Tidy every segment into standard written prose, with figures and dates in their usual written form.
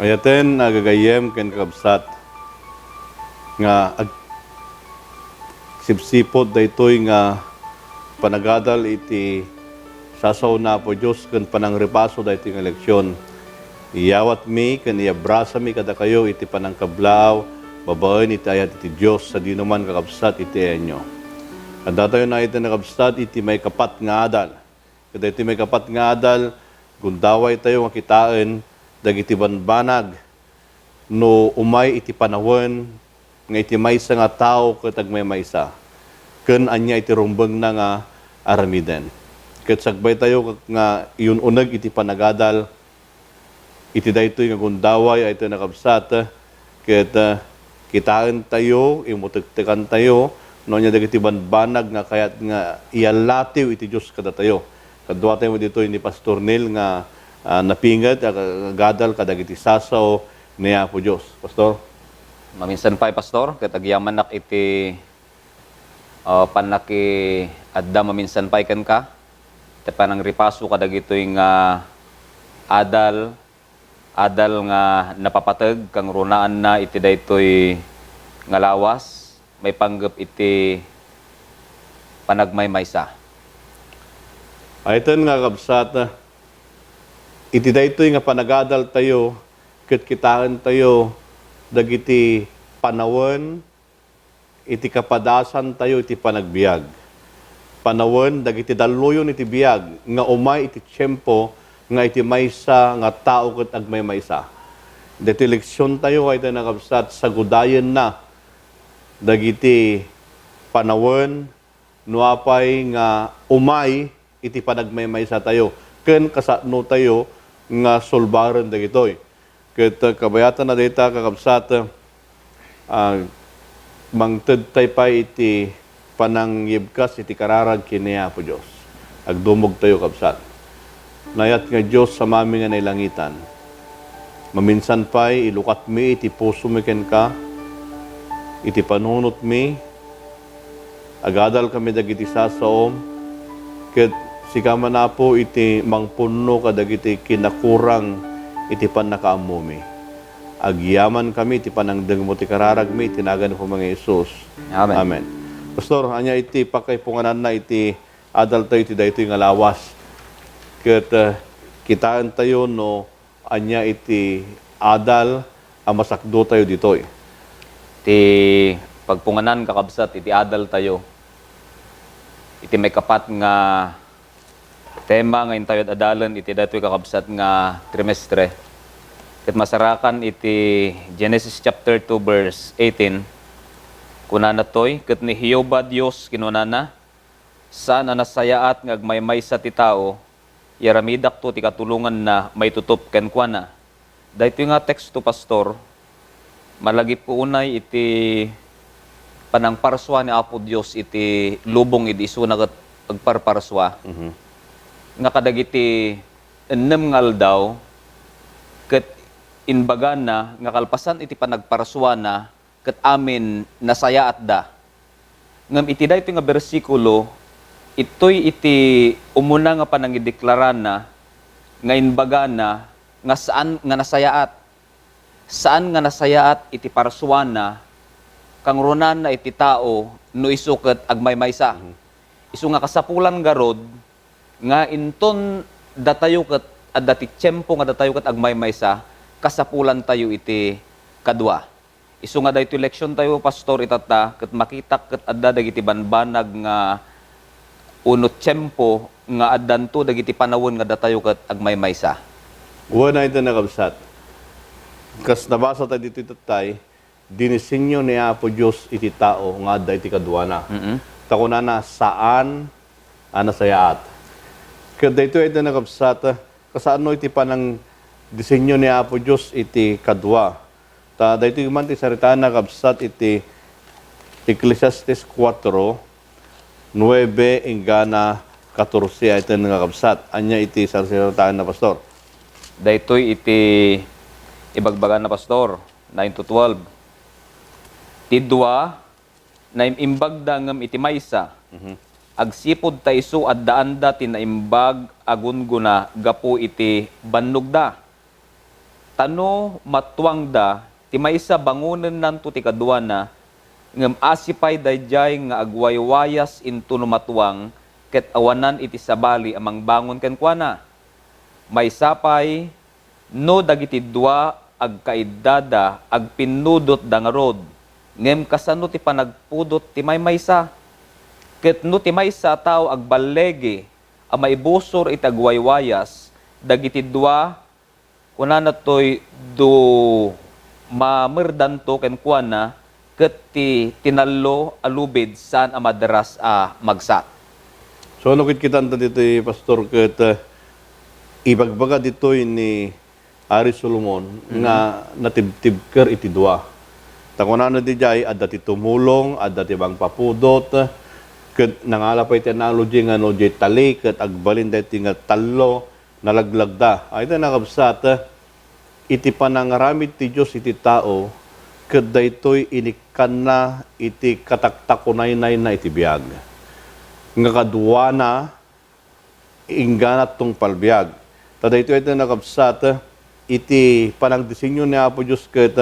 Ayaten nagagayem ken kakabsat nga sipsipot daytoy nga panagadal iti sasaw na po Diyos ken panangrepaso daytoy nga leksyon. Iyawat mi ken iabrasa mi kada kayo iti panangkablaw babaen iti ayat iti Diyos sa dinuman kakabsat iti enyo. Kada tayo na iti nakabsat iti may kapat nga adal. Kada iti may kapat nga adal gundaway tayo nga kitaan dagiti banbanag no umay iti panawon nga iti maysa nga tao ket agmaymaysa ken anya iti rumbeng na nga aramiden ket sagbay tayo nga iyon uneg iti panagadal iti daytoy nga gundaway ay ito nakabsat ket kitaan tayo imutektekan tayo no nya dagiti banbanag nga kayat nga iyalatiw iti Dios kada tayo kadwa tayo dito ni Pastor Neil nga napingat gadal kadagiti sasaw niya po Diyos. Pastor? Maminsan pa, Pastor, katagyaman nak iti panaki adda maminsan pa ikan ka. Iti panang ripaso kadagitoy nga adal nga napapatag kang runaan na iti daytoy nga lawas may panggap iti panagmaymaysa. Ayton nga kabsat iti daytoy nga panagadal tayo ket kitaan tayo dagiti panawon iti kapadasan tayo iti panagbiag. Panawon dagiti daluyon iti biag nga umay iti tiyempo nga iti maysa nga tao ket agmaymaysa. Diti leksyon tayo ay nakabsat sa gudayen na dagiti panawon nuapay nga umay iti panagmaymaysa tayo ken kasano tayo nga sulbaran dagitoy. Ket kabayatan na dita kakabsat mangted tay pa iti panangyibkas iti kararag kiniya po Dios. Agdumog tayo kabsat. Nayat nga Dios sa mami nga nailangitan. Maminsan pa'y ilukat mi iti puso mi ken ka iti panunot mi agadal kami dagiti sasaom ket sikama na po iti mangpunno kadagiti kinakurang iti panakaammo mi. Agyaman kami iti panangdeng mo ti kararag mi tinagan po mga Isus. Amen. Amen. Pastor, anya iti pakaypunganan na iti adal tayo iti daytoy nga lawas. Ket kitaan tayo no anya iti adal ang masakdo tayo ditoy. Iti pagpunganan kakabsat iti adal tayo. Iti may kapat nga tema ngayon tayo adalan iti datoy kakabsat nga trimestre. Ket masarakan iti Genesis chapter 2 verse 18. Kunana toy ket ni Jehova Dios kinunana saan anasayaat nga agmaymaysa ti tao yaramidak to ti katulungan na may tutup ken kuana. Daytoy nga teksto Pastor malagi po unay iti panangparswa ni Apo Dios iti lubong idi isuna ket agparparswa. Nga kadagiti ennem nga aldaw ket inbaga na nga kalpasan iti panagparswa na ket amin nasayaat da. Ngem iti daytoy nga bersikulo itoy iti umuna nga panangideklara na nga inbaga na nga saan nga nasayaat. Saan nga nasayaat iti parswa na kang runan na iti tao no isu ket agmaymaysa. Isu nga kasapulan garod nga inton datayo ket adda ti tiyempo nga datayo ket agmaymaysa kasapulan tayo iti kadwa. Isu nga daytoy leksyon tayo Pastor itata ket makita ket adda dagiti banbanag nga uno tiyempo nga addanto dagiti panawon nga datayo ket agmaymaysa. Una ito nakabsat. Kas nabasa tayo dito tatay, dinisenyo ni Apo Diyos iti tao nga adda iti kadwana. Takunana saan anasayaat. Kaya dito ito nakabsat, kasano iti panang disenyo ni Apo Diyos iti kadwa. Ta dito man ti sarita nakabsat iti Ecclesiastes 4, 9 ingana 14 ito nakabsat. Anya iti sarita na Pastor. Daytoy iti ibagbagan na Pastor 9 to 12. Tidwa na imbagda ngem iti maysa. Agsipod ta isu adda-anda tinaimbag agunguna gapu iti bannugda. tano matuang da, ti maysa bangunan nanto ti kadwa na, ngem asipay dayjay nga agwaywayas into no matuang, ket awanan iti sabali amang bangon ken kuana. May sapay, no dagiti dua agkaidada, agpinudot da nga rod, ngem kasano ti panagpudot ti maymaysa. Ket no ti maysa tao agbalege, a maibusor iti agwaywayas, dagiti dua, kuna na to'y do mamerdanto ken kuana, ket ti tinallo alubid saan a madaras a magsat. So ano kita dito Pastor ket ibagbaga dito ni Ari Solomon nga natibtibker iti dua. Takunan na di jay adda ti tumulong, adda ti bang papudot, ket nangala pa iti analogy nga no jay tali ket agbalin dati nga tallo nalaglagda. Ay ito nakabsat iti panangaramid ti Dios iti tao ket daytoy inikan na iti kataktakunay na iti biag. Nga kadwa na ingganat tong palbiag. Tada ito nakabsat iti panagdisenyo ni Apo Diyos ket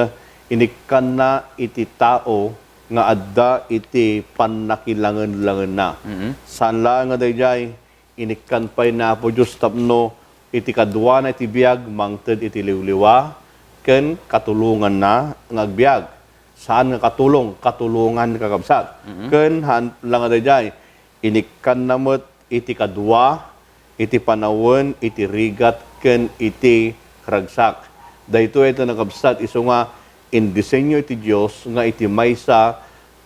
inikan na iti tao nga adda iti panakilangan-langan na. Saan lang nga dayjay inikan pay na Apo Diyos tapno iti kadwa na iti biag mangted iti liwliwa ken katulungan na nga agbiag. Saan nga katulong? Katulungan kakabsat. Ken han lang nga dayjay inikan namot iti kadwa, iti panawon, iti rigat, ken iti ragsak. Dahito ito nakabsat, iso nga, in disenyo iti Diyos, nga iti maysa,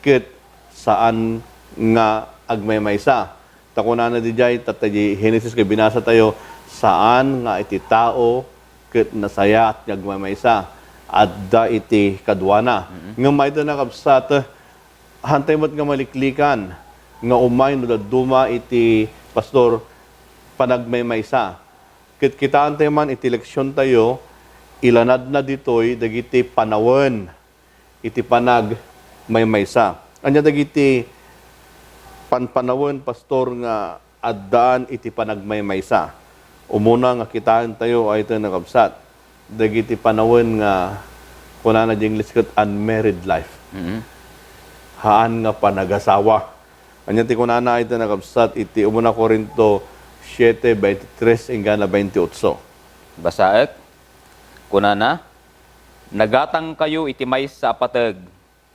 ket saan nga agmaymaysa. Takuna na di jay, tataji Genesis kay binasa tayo, saan nga iti tao, ket nasaya at agmaymaysa. Adda iti kadwana. Nga may ito nakabsat, hantay mo't nga maliklikan, nga umay no duma iti Pastor panagmaymaysa. Kit kita antay man iti leksyon tayo, ilanad na ditoy dagiti panawon iti panagmaymaysa. Anya dagiti panpanawon Pastor nga addaan iti panagmaymaysa. Umuna nga kitaan tayo ay ito nakabsat. Dagiti panawon nga kuna na English ket unmarried life. Haan nga panagasawa. Anya ti kunana ito nakabsat iti umuna Korinto 7:23 hingga 28. Basaek, kunana, nagatang kayo iti maysa pateg,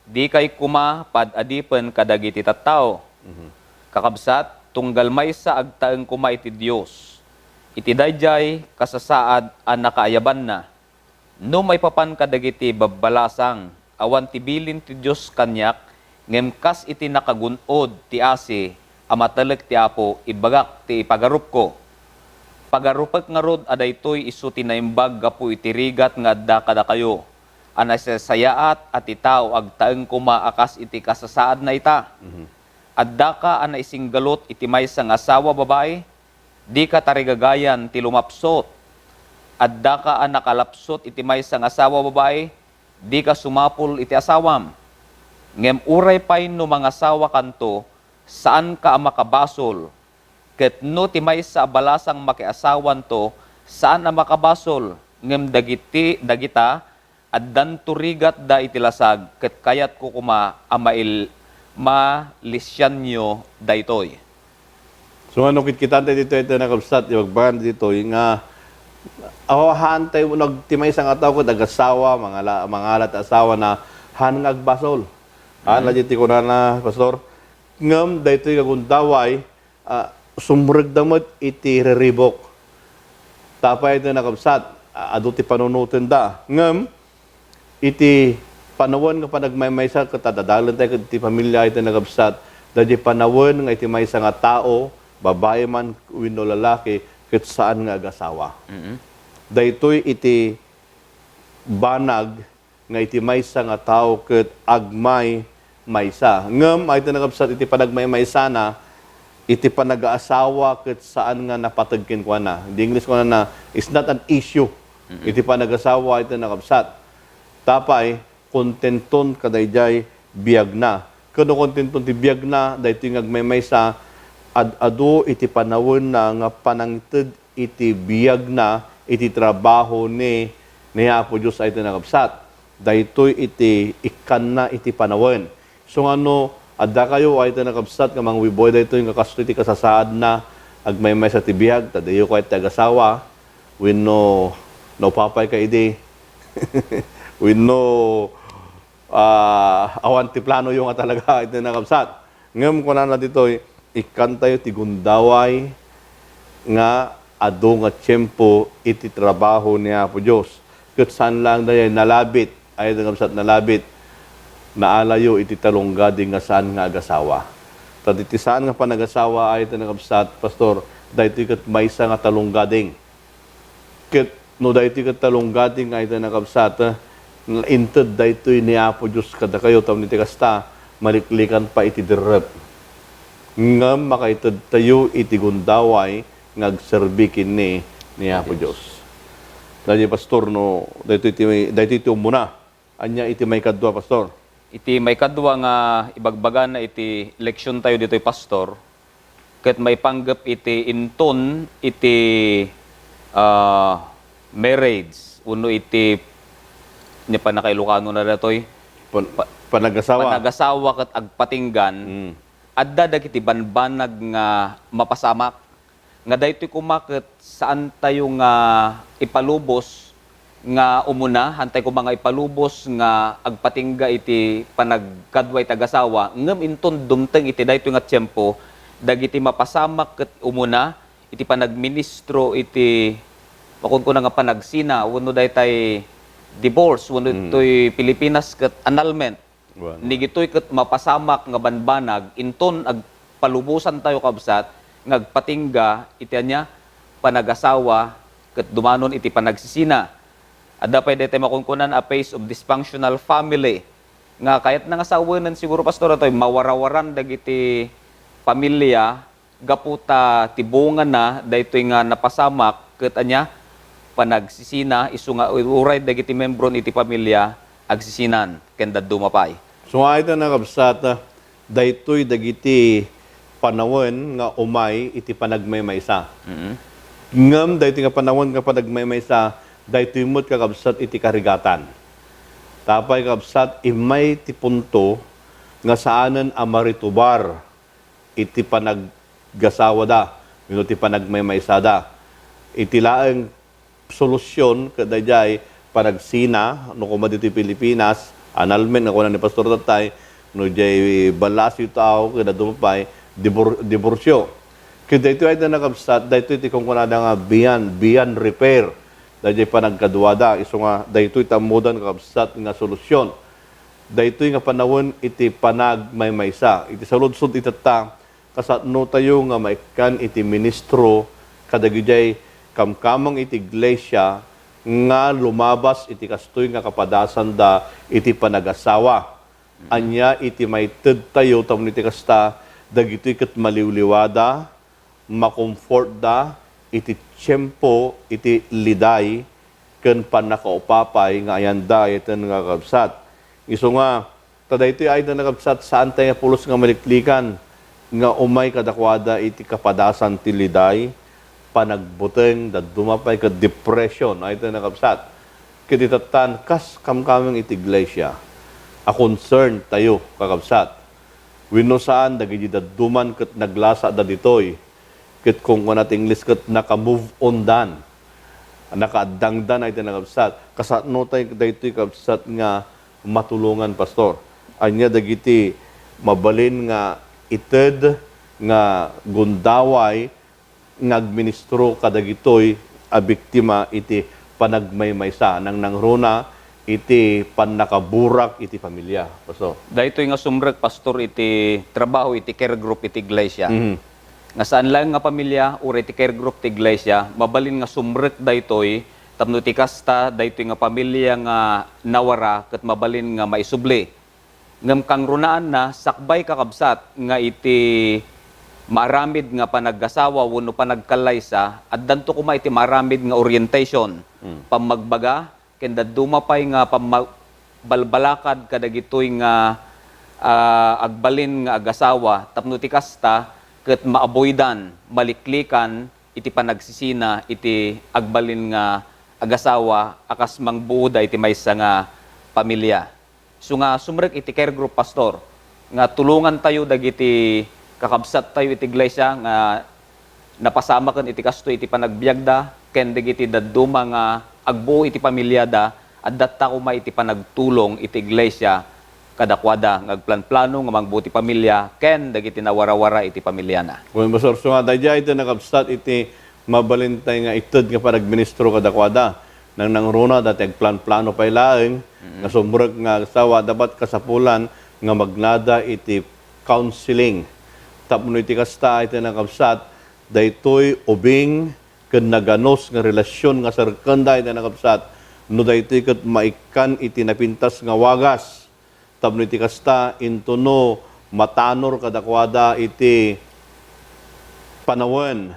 di kay kuma padadipen kadagiti tattao. Kakabsat, tunggal maysa agtaeng kuma iti Dios. Iti dayjay kasasaad a nakaayaban na. No may papan kadagiti babbalasang, awan tibilin ti Dios kanyak, ngem kas iti nakagunod ti ase, amatalek ti Apo, ibagak ti ipagarup ko. Pagarupek nga rod aday to'y isu tinaimbag gapu iti rigat nga adda kada kayo. Anasayaat at itao agtaeng kumaakas iti kasasaad na ita. Adda ka anaisinggalot iti maysa nga asawa babae, di ka tarigagayan ti lumapsot. Adda ka anakalapsot iti maysa nga asawa babae, di ka sumapul iti asawam. Ngem uray pay no mga asawa kanto, saan ka makabasol? Ket no ti maysa balasang makiasawan to, saan a makabasol? Ngem dagita addan turigat da iti lasag, ket kayat ko kuma malisyan nyo daytoy. So ano kita dito ito nakabsat, ibagbagan dito nga awahan tayo nagtimay sa nga tao ko, nagasawa, mga alat asawa na han agbasol. Lajiti ko na, Pastor, ngam, dahito yung kagundaway, sumurag damot iti reribok. Tapay ito nakabsat, ado ti panunutin da. Ngam, iti panawon nga panagmaymaysa, katadadalan tayo iti pamilya ito nakabsat, dahil panawon nga iti maysa nga tao, babae man, wino lalaki, ket saan nga agasawa. Dahito'y iti banag, nga iti maysa nga tao, ket agmay maysa. Ngem ay tinagabsat iti panagmaymaysa na iti panag-aasawa ket saan nga napatagkin ko na. Di English ko na is not an issue. Iti panag-asawa iti nakabsat. Tapay kontenton kadayjay biag na. Kuno kontenton ti biag na daytoy ngagmaymaysa adu iti panawon na nga panangted iti biag na iti trabaho ni niya po Diyos ay tinakabsat. Daytoy iti ikan na iti panawen. So ano, adda kayo ay tinakabsat nga mangwiboy daytoy nga kasto iti kasasaad na agmay sa tibiyag, tadayo ko ay tagasawa, wenno no papay ka idi. wenno awan ti plano yung nga talaga iti nakabsat. Ngem ko na ditoy ikan tayo ti gundaway nga ado nga tiyempo iti trabaho niya po Diyos. Kat saan lang dahil nalabit, ay nagkamsat nalabit, naalayo iti talunggadi nga saan nga agasawa. Tad iti saan nga panagasawa ay iti nagkamsat, Pastor, dahil iti kat maysa nga talunggading. Kat no dahil iti kat talunggading ay iti nagkamsat, inted dahil ito'y niya po Diyos kada kayo, tam iti kasta, maliklikan pa iti direp. Nga makaited tayo iti gundaway, ngagserbi kini niya po Diyos. Dahil Pastor, no, dahil ito muna. Anya iti may kadwa, Pastor. Iti may kadwa nga ibagbagan na iti leksyon tayo dito'y Pastor. Ket may panggap iti inton iti marriage. Uno iti ni panakailokano na datoy. Panagasawa. Panagasawa ket agpatinggan. Adda dagiti banbanag nga mapasamak. Nga daytoy kumaket saan tayo nga ipalubos nga umuna, hantay ko mga ipalubos nga agpatingga iti panagkadway tagasawa, ngem inton dumteng iti daytoy nga tiyempo, dagiti mapasamak ket umuna, iti panagministro iti makon ko na nga panagsina, wenno daytay divorce, wenno itoy Pilipinas ket annulment. Nigitoy ket mapasamak nga banbanag, inton agpalubusan tayo kabsat, ngagpatingga iti anya panagasawa ket dumanon iti panagsisina. Adda pay daytoy makunkunan a phase of dysfunctional family nga kayat nga asawanen siguro Pastor atoy mawarawaran dagiti pamilya gaputa tibungan na daytoy nga napasamak ket anya panagsisina isu nga uray dagiti membro iti pamilya agsisinan ken dadto mapay. So ay ito nakabsat, daytoy dagiti panawon nga umay iti panagmaymaysa. Ngam daytoy nga panawon nga panagmaymaysa, daytoy mo't kakabsat iti karigatan. Tapay kakabsat imay ti punto nga saanan amaritubar iti panaggasawa da, iti ti panagmaymaysa da. Iti laeng solusyon kadayjay panagsina no kuma dito Pilipinas, annulment nga kunan ni Pastor Tatay, no jay balasyo tao kada dumapay diborsyo. Kaya dito ay nakabsat, dito iti kung kunada nga beyond repair. Dahil panagkaduwada, iso nga, dito itamudan kakabsat nga solusyon. Dito nga panawon iti panagmaymaysa. Iti saludsod itata, kasatno tayo nga maikan iti ministro, kadagijay kamkamang iti iglesia, nga lumabas iti kastoy nga kapadasan da iti panagasawa. Anya iti may tayo, tamon iti kasta, dagitoy ket maliwliwada, makomfort da, iti tiyempo, iti liday, ken panakaupapay, nga ayanda, iten nga kabsat. Iso nga, tadaytoy ay na nakabsat, saan tayo pulos nga maliklikan, nga umay kadakwada, iti kapadasan ti liday, panagbuteng, dadumapay ka depression, ay ito nakabsat. Kititatan, kas kamkaming iti iglesia, a concern tayo, kakabsat. Wino saan, dagiti daduman ket naglasa da ditoy. Ket kung kunat English ket naka-move on dan. Nakaadangdan ay tinagabsat. Kasatno tayo daytoy kabsat nga matulungan, Pastor. Anya dagiti mabalin nga ited nga gundaway ngagministro kadagitoy a biktima iti panagmaymaysa nang nangruna iti panakaburak iti pamilya. Pastor. Daytoy nga sumrek Pastor iti trabaho iti care group iti iglesia. Nga saan lang nga pamilya uri iti care group iti iglesia, mabalin nga sumrek daytoy tapno ti kasta daytoy nga pamilya nga nawara ket mabalin nga maisubli. Ngem kang runaan na sakbay kakabsat nga iti maramid nga panaggasawa wenno panagkalaysa at danto kuma iti maramid nga orientation pamagbaga ken dadumapay nga balbalakad kadagitoy nga agbalin nga agasawa tapno ti kasta ket maavoidan maliklikan iti panagsisina iti agbalin nga agasawa akas mangbuda iti maysa nga pamilya. So nga sumrek iti care group pastor nga tulungan tayo dagiti kakabsat tayo iti iglesia nga napasama ken iti kasto iti panagbiagda ken dagiti dadduma nga agbuo iti pamilya da at datta kuma iti panagtulong iti iglesia kadakwada nga agplan-plano nga mangbuo iti pamilya ken dagiti nawara-wara iti pamilya na. Kung Pastor, so nga, dahil ito nakabsat iti mabalintay nga itod nga panagministro kadakwada. Nang nangruna, dati agplan-plano pa ilaing, nga sumurag nga sawa, dapat kasapulan nga magnada iti counseling. Tapno iti kasta, iti nakabsat, daytoy ubing ken naganos nga relasyon nga sarkanda iti nakabsat, no daytoy ket maikan iti napintas nga wagas. Tapno iti kasta, intuno matanor kadakwada iti panawen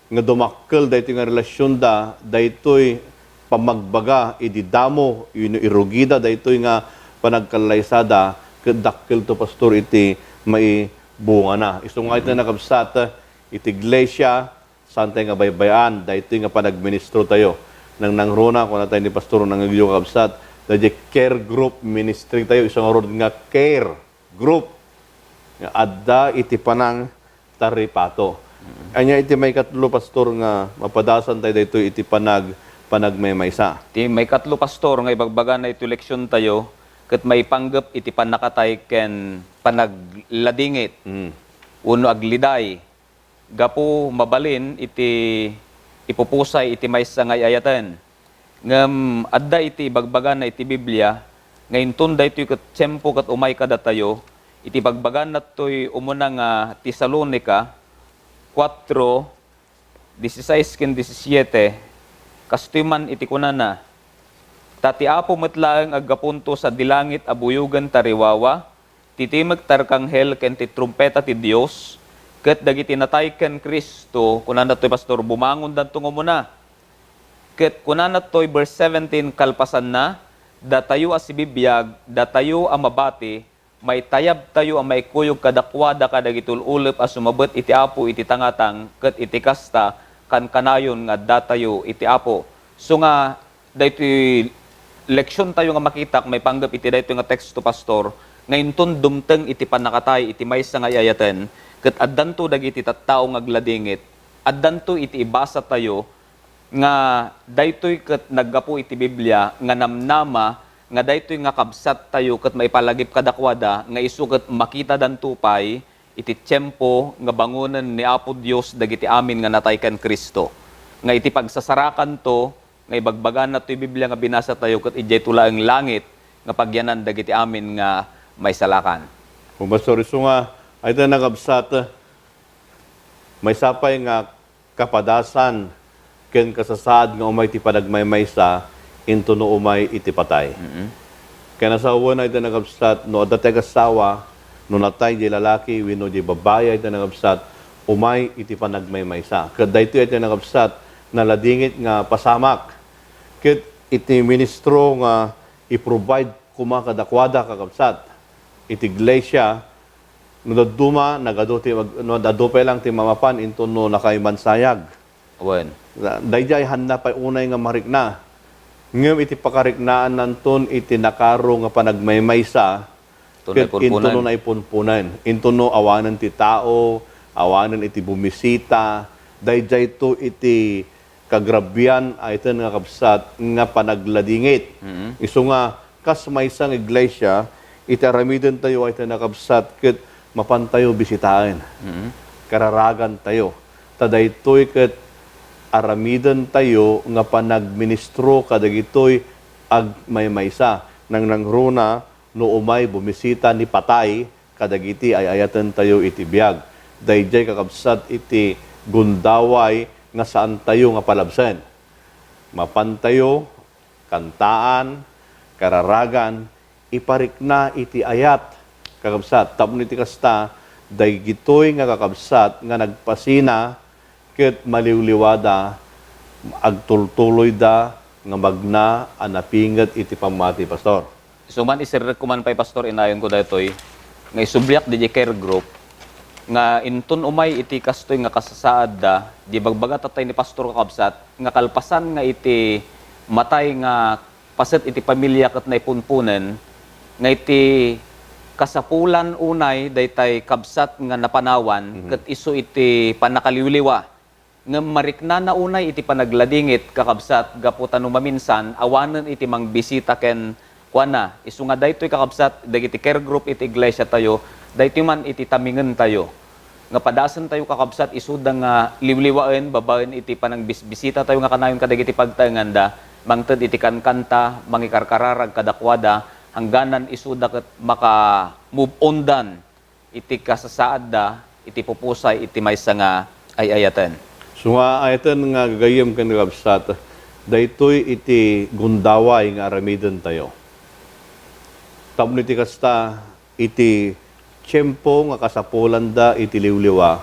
nga dumakkel daytoy nga relasyon da daytoy pamagbaga idi damo irugida daytoy nga panagkalaysada ket dakkel to pastor iti mai bunga na. Isu nga iti nakabsat iti iglesia santay nga baybayan daytoy nga panagministro tayo. Nang nangruna kun natay ni pastor nang agyo kabsat daytoy care group ministry tayo isang rod nga care group nga adda iti panang taripato. Anya iti may katlo pastor nga mapadasan tayo dito iti panagmaymaysa. Iti may katlo pastor nga ibagbaga na iti leksyon tayo ket may panggep iti panakatay ken panagladingit. Uno agliday. Gapu mabalin iti ipupusay iti maysa nga ayatan. Ngem adda iti ibagbaga na iti Biblia ngayon tunda iti ket tiyempo ket umay kada tayo iti bagbagan natoy umuna nga Tesalonica 4:16 ken 17 kastoy man iti kunana tati apo metlaeng aggapunto sa dilangit abuyugan tariwawa titimeg tarkanghel ken ti trumpeta ti Dios ket dagiti natay ken Kristo kunana toy pastor bumangon danto umuna ket kunana toy verse 17 kalpasan na datayo a sibibiyag datayo a mabati may tayab tayo ang may kuyog kadakwada kadagitul ulep as sumabot iti apo iti tangatang ket iti kasta kan kanayon nga datayo iti apo. So nga daytoy leksyon tayo nga makita may panggap iti daytoy nga teksto pastor ngayon ton dumteng iti panakatay iti maysa nga ayaten ket addanto dagiti tattao nga agladingit addanto iti ibasa tayo nga daytoy ket naggapu iti Biblia nga namnama nga daytoy nga kabsat tayo ket maipalagip kadakwada nga isu ket makita dantupay iti tiyempo nga bangunan ni Apo Dios dagiti amin nga natay ken Kristo. Nga iti pagsasarakan to nga ibagbagan natoy Biblia nga binasa tayo ket ijay tulaeng langit nga pagyanan dagiti amin nga may salakan. Kung pastor isu nga ay ito nakabsat may sapay nga kapadasan ken kasasaad nga umay ti panagmaymaysa into no umay iti patay. Kaya nasa uwan na ito nagabsat, no adatay kasawa, no natay di lalaki, wino di babaya ito nagabsat, umay iti panagmaymaysa. Kada ito nagabsat, naladingit nga pasamak. Kit iti ministro nga i-provide kumakadakwada kakabsat. Iti iglesia, no daduma, no dadupay lang ti mamapan, into no nakaimansayag. Awen. Dayjay handa pa unay nga marikna. Ngayon iti pakariknaan nanton iti nakaro nga panagmaymaysa ket intuno na ipunpunan. Intuno awanan ti tao, awanan iti bumisita, dayjay to iti kagrabian ay ito nga kabsat nga panagladingit. Isu nga kas maysang iglesia iti aramiden tayo ay ito nga kabsat ket mapantayo bisitain. Kararagan tayo. Tadaytoy ket aramidan tayo nga panagministro kadagitoy ag maymaysa nang nangruna no umay bumisita ni patay kadagiti ay ayatan tayo iti biag dayjay kakabsat iti gundaway nga saan tayo nga palabsen mapantayo kantaan kararagan iparikna iti ayat kakabsat tapno iti kasta daygitoy nga kakabsat nga nagpasina ket maliwliwada agtultuloy da nga magna anapinget iti pamati pastor. So man isirrek ko man pay pastor inayon ko daytoy nga isubyak di care group nga inton umay iti kastoy nga kasasaad da, di bagbaga tatay ni Pastor kakabsat, nga kalpasan nga iti matay nga paset iti pamilya kat naipunpunen, nga iti kasapulan unay daytay kabsat nga napanawan ket isu iti panakaliwliwa nga marikna na unay iti panagladingit kakabsat gaputan no maminsan awanen iti mangbisita ken kuana isu nga daytoy kakabsat dagiti care group iti iglesia tayo daytoy man iti tamingen tayo nga padasen tayo kakabsat isuda nga liwliwaen babaen iti panangbisita tayo nga kanayon kadagiti pagtaenganda mangted iti kankanta mangikarkararag kadakwada hangganan isuda ket maka move on dan iti kasasaad da iti pupusay iti maysa nga ayayaten. So nga ayatan nga gagayem kan kabsat, daytoy iti gundaway nga aramiden tayo. Tapno iti kasta iti tiyempo nga kasapulan da iti liwliwa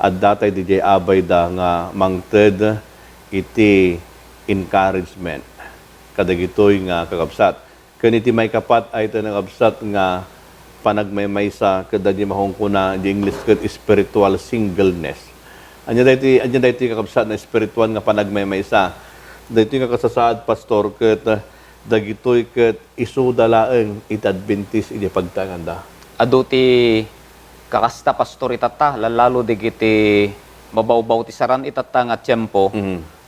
at datay DJ abay da nga mangted iti encouragement kadagitoy nga kakabsat. Kaniti may kapat ay ito nangabsat nga panagmaymaysa kada di mahongkuna di English ket spiritual singleness. Anya dayti kakabsat na spiritual nga panagmaymaysa. Dayti nga kasasaad pastor ket dagitoy ket isu dalaeng iti Adventist iti pagtanganda. Adu ti kakasta pastor itata lalo digiti mabawbaw ti saran itata nga tiyempo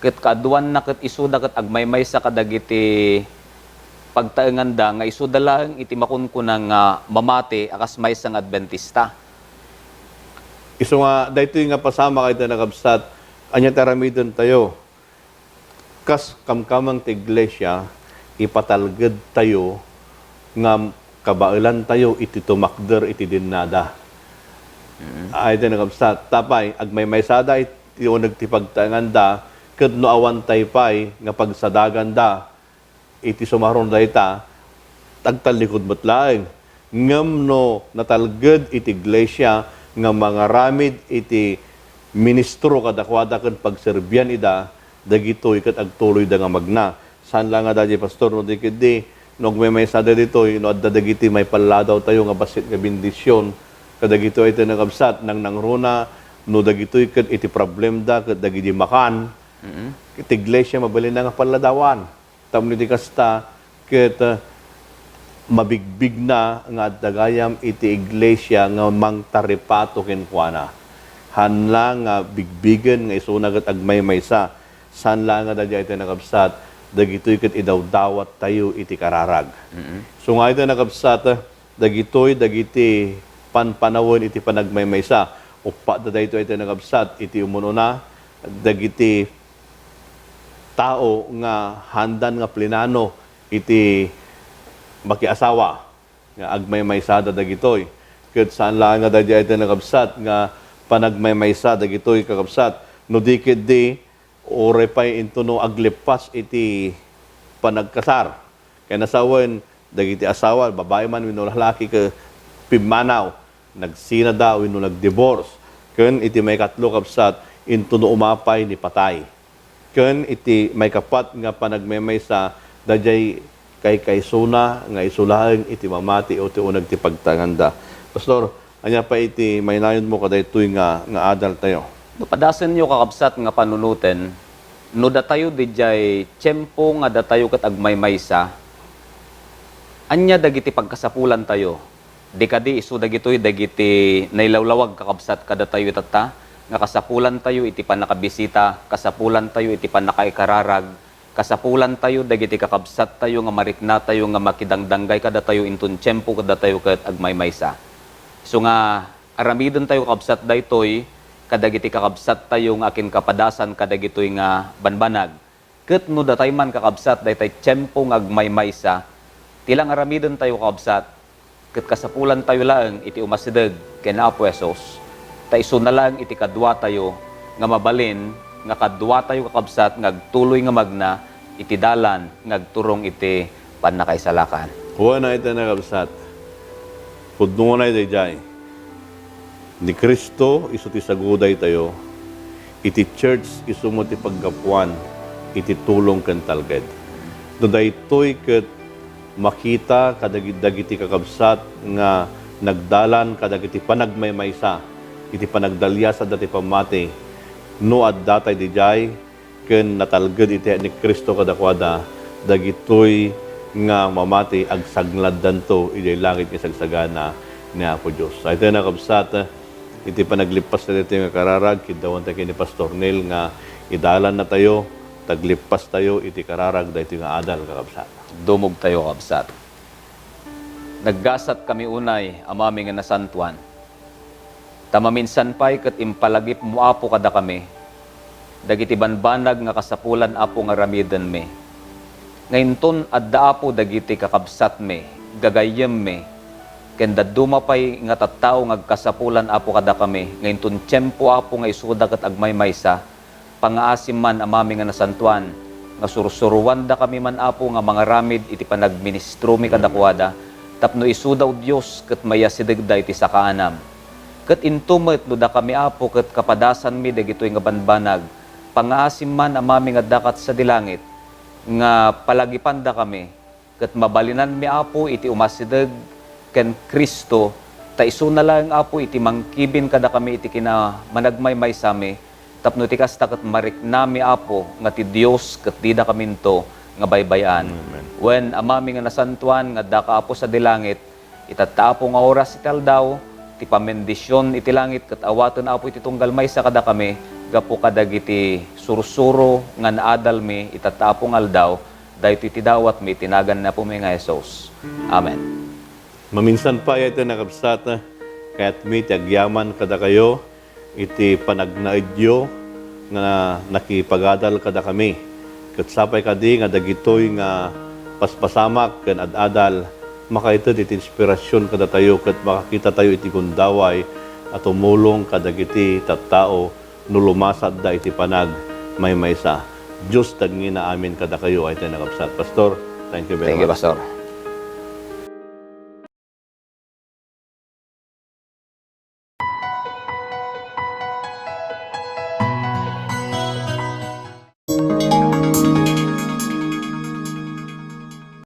ket kaduan na ket isuda ket agmaymaysa kadagiti pagtaenganda nga isuda lang iti makunkunang mamati akas maysa nga Adventista. Isu nga daytoy nga pasama kay nagabsat anya taramidon tayo. Kas kamkamang ti iglesia ipatalged tayo nga kabailan tayo iti tumakder iti dinnada. Ay ito nagabsat tapay agmaymaysada iti uneg ti pagtaenganda ket no awan taypay nga pagsadaganda iti sumaron dayta tagtalikod met laeng ngem no natalged iti iglesia nga mga ramid iti ministro kadakwada ken pagserbyan ida dagitoy ket agtuloy da nga magna saan lang nga dadya pastor no dikidi no may sada ditoy no adda dagiti may palladaw tayo nga basit nga bendisyon kadagitoy iti nagabsat nang nangruna no dagitoy ket iti problem da ket dagiti makan iti iglesia mabalin na nga palladawan tamno di kasta ket mabigbig na nga dagayam iti iglesia nga mangtaripato ken kuana. Hanla nga bigbigen nga isuna ket agmaymaysa. Sanla nga dadya iti nakabsat dagitoy ket idawdawat tayo iti kararag. So nga iti nakabsat dagitoy dagiti panpanawon iti panagmaymaysa. Upa da daytoy iti nakabsat iti umununa dagiti tao nga handan nga plinano iti makiasawa nga agmaymaysada dagitoy ket saan lang nga dadya iti nakabsat nga panagmaymaysa dagitoy kakabsat no dikit di ore pay into no aglipas iti panagkasar kay nasawen dagiti asawa babae man wenno lalaki ke pimanaw nagsina daw wenno nagdivorce ken iti may katlo kabsat into no umapay ni patay ken iti may kapat nga panagmaymaysa dayay kay suna nga isulaeng iti mamati o ti uneg ti pagtanganda. Pastor, anya pa iti maynayon mo kadaytoy nga adal tayo. Padasen nyo kakabsat nga panunuten no datayo dijay tiyempo nga datayo ket agmaymaysa anya dagiti pagkasapulan tayo. Di kadi isu dagitoy dagiti nailawlawag kakabsat kada tayo itata nga kasapulan tayo iti panakabisita, kasapulan tayo iti panakaikararag, kasapulan tayo dagiti kakabsat tayo nga marikna tayo nga makidangdanggay kada tayo intun tiyempo kada tayo ket agmaymaysa. So nga aramidon tayo kakabsat daytoy kadagiti kakabsat tayo nga akin kapadasan kadagitoy nga banbanag. Ket no datay man kakabsat daytay tiyempo nga agmaymaysa tilang aramidon tayo kakabsat ket kasapulan tayo lang iti umasideg ken Apo Hesus. Ta isu na lang iti kadwa tayo nga mabalin nga kadwa tayo kakabsat ngagtuloy nga magna iti dalan ngagturong iti pannakaisalakan. Huwag na ito nakabsat. Pudnungan na ito ni Kristo isu ti saguday tayo iti church isu mo ti paggapuan iti tulong ken talged. Do daytoy ket makita kadagiti kakabsat nga nagdalan kadagiti panagmaymaysa iti panagdalya sa dati pamati, no at datay di jay, ken natalged iti ni Kristo kadakwada, dagitoy nga mamati agsaglad danto iti langit nga sagsagana ni Apo Dios. So ito na kabsat, iti panaglipas na dito nga kararag, kidawan tayo ni Pastor Neil nga idalan na tayo, taglipas tayo, iti kararag dahito nga adal kakabsat. Dumog tayo, kabsat. Naggasat kami unay, amami nga nasantuan. Tamaminsan pa'y kat impalagip mo apo kada kami. Dagiti banbanag nga kasapulan apo nga ramidan me. Ngayon ton adda apo dagiti kakabsat me, gagayem me. Kenda dumapay nga tattao nga kasapulan apo kada kami. Ngayon ton tiyempo apo nga isuda kat agmaymaysa. Pangaasim man amami nga nasantuan. Nga sursuruan da kami man apo nga mga ramid iti panagministro mi kadakwada. Tapno isudaw Diyos kat mayasidagda iti sakaanam. Kat intumet no da kami apo kat kapadasan mi dagitoy nga banbanag. Pangaasim man amami nga dakat sa dilangit. Nga palagipan da kami. Kat mabalinan mi apo iti umasidag ken Kristo. Ta iso na lang apo iti mangkibin kada kami iti kina managmaymay sami. Tapno iti kasta kat marik nami apo nga ti Dios kat dida kaminto nga baybayan. Amen. When amami nga nasantuan nga daka apo sa dilangit, itatapo nga oras iti aldaw, ti pamendisyon iti langit kat awaten apo iti tunggal maysa kada kami, gapo kadagiti sursuro nga naadal mi itatapo nga aldaw, dahito iti dawat mi tinagan na po mi nga Jesus. Amen. Maminsan pa ito nakabsat, kaya't may tiagyaman kada kayo, iti panagnaidyo nga nakipagadal kada kami. Kat sapay kadi nga dagitoy nga paspasamak ken adadal, makaitid iti inspirasyon kada tayo kat makakita tayo iti gundaway at tumulong kadagiti tattao no lumasad da iti panag maymaysa. Diyos tagngina amin kada kayo ay tayo nakabsat. Pastor, thank you very Thank you, much. Pastor.